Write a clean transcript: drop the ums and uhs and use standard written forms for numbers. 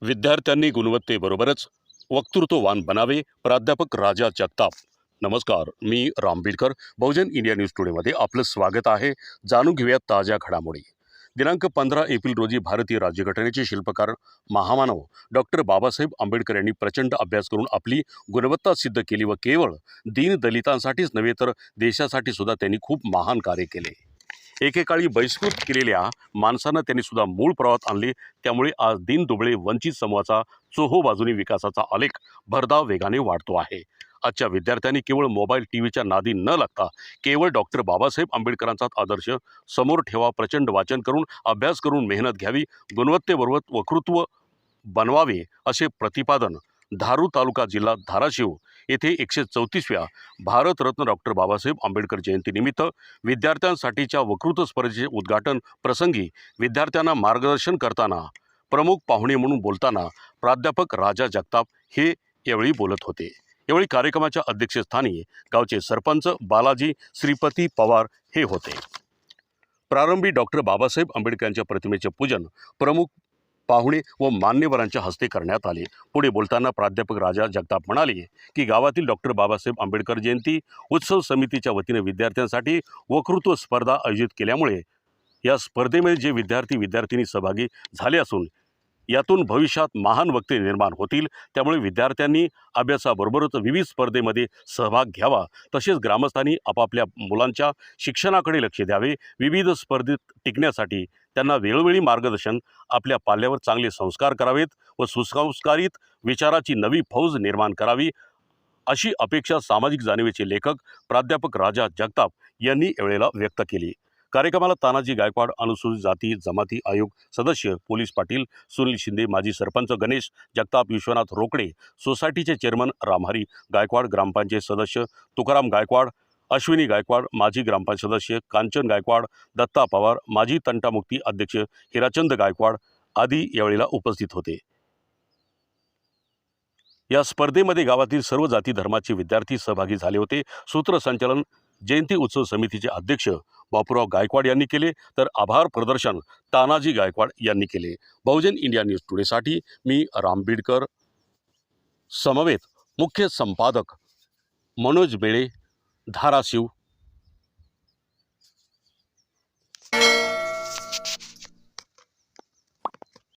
विद्यार्थ्यांनी गुणवत्तेबरोबरच वक्तृत्ववान बनावे. प्राध्यापक राजा जगताप. नमस्कार, मी रामबीडकर. बहुजन इंडिया न्यूज टुडेमध्ये आपलं स्वागत आहे. जाणून घेऊयात ताज्या घडामोडी. दिनांक 15 एप्रिल रोजी भारतीय राज्यघटनेचे शिल्पकार महामानव डॉक्टर बाबासाहेब आंबेडकर यांनी प्रचंड अभ्यास करून आपली गुणवत्ता सिद्ध केली व केवळ दीनदलितांसाठीच नव्हे तर देशासाठी सुद्धा त्यांनी खूप महान कार्य केले. एकेकाळी बहिष्कृत केलेल्या माणसांना त्यांनी सुद्धा मूळ प्रवाहात आणले. त्यामुळे आज दीनदुबळे वंचित समूहाचा चोहोबाजूनी विकासाचा आलेख भरधाव वेगाने वाढतो आहे. आजच्या विद्यार्थ्यांनी केवळ मोबाईल टीव्हीच्या नादी न लागता केवळ डॉक्टर बाबासाहेब आंबेडकरांचा आदर्श समोर ठेवा. प्रचंड वाचन करून अभ्यास करून मेहनत घ्यावी. गुणवत्तेबरोबर वक्तृत्व बनवावे असे प्रतिपादन धारूर तालुका जिल्हा धाराशिव येथे 134व्या भारतरत्न डॉक्टर बाबासाहेब आंबेडकर जयंतीनिमित्त विद्यार्थ्यांसाठीच्या वक्तृत्व स्पर्धेचे उद्घाटन प्रसंगी विद्यार्थ्यांना मार्गदर्शन करताना प्रमुख पाहुणे म्हणून बोलताना प्राध्यापक राजा जगताप हे यावेळी बोलत होते. यावेळी कार्यक्रमाच्या अध्यक्षस्थानी गावचे सरपंच बालाजी श्रीपती पवार हे होते. प्रारंभी डॉक्टर बाबासाहेब आंबेडकरांच्या प्रतिमेचे पूजन प्रमुख पाहुणे व मान्यवरांच्या हस्ते करण्यात आले. पुढे बोलताना प्राध्यापक राजा जगताप म्हणाले की गावातील डॉक्टर बाबासाहेब आंबेडकर जयंती उत्सव समितीच्या वतीने विद्यार्थ्यांसाठी वक्तृत्व स्पर्धा आयोजित केल्यामुळे या स्पर्धेमध्ये जे विद्यार्थिनी सहभागी झाले असून यातून भविष्यात महान वक्ते निर्माण होतील. त्यामुळे विद्यार्थ्यांनी अभ्यासाबरोबरच विविध स्पर्धेमध्ये सहभाग घ्यावा. तसेच ग्रामस्थांनी आपापल्या मुलांच्या शिक्षणाकडे लक्ष द्यावे. विविध स्पर्धेत टिकण्यासाठी त्यांना वेळोवेळी मार्गदर्शन, आपल्या पाल्यावर चांगले संस्कार करावेत व सुसंस्कारित विचाराची नवी फौज निर्माण करावी अशी अपेक्षा सामाजिक जाणीवेचे लेखक प्राध्यापक राजा जगताप यांनी यावेळेला व्यक्त केली. कार्यक्रमाला तानाजी गायकवाड, अनुसूचित जाती जमाती आयोग सदस्य पोलीस पाटील सुनील शिंदे, माजी सरपंच गणेश जगताप, विश्वनाथ रोकडे, सोसायटीचे चेअरमन रामहरी गायकवाड, ग्रामपंचायत सदस्य तुकाराम गायकवाड, अश्विनी गायकवाड, माजी ग्रामपंचायत सदस्य कांचन गायकवाड, दत्ता पवार, माजी तंटामुक्ती अध्यक्ष हिराचंद गायकवाड आदी यावेळेला उपस्थित होते. या स्पर्धेमध्ये गावातील सर्व जाती धर्माचे विद्यार्थी सहभागी झाले होते. सूत्रसंचालन जयंती उत्सव समितीचे अध्यक्ष बापूराव गायकवाड यांनी केले, तर आभार प्रदर्शन तानाजी गायकवाड यांनी केले. बहुजन इंडिया न्यूज टुडेसाठी मी रामबीडकर. समवेत मुख्य संपादक मनोज मेळे, धाराशिव.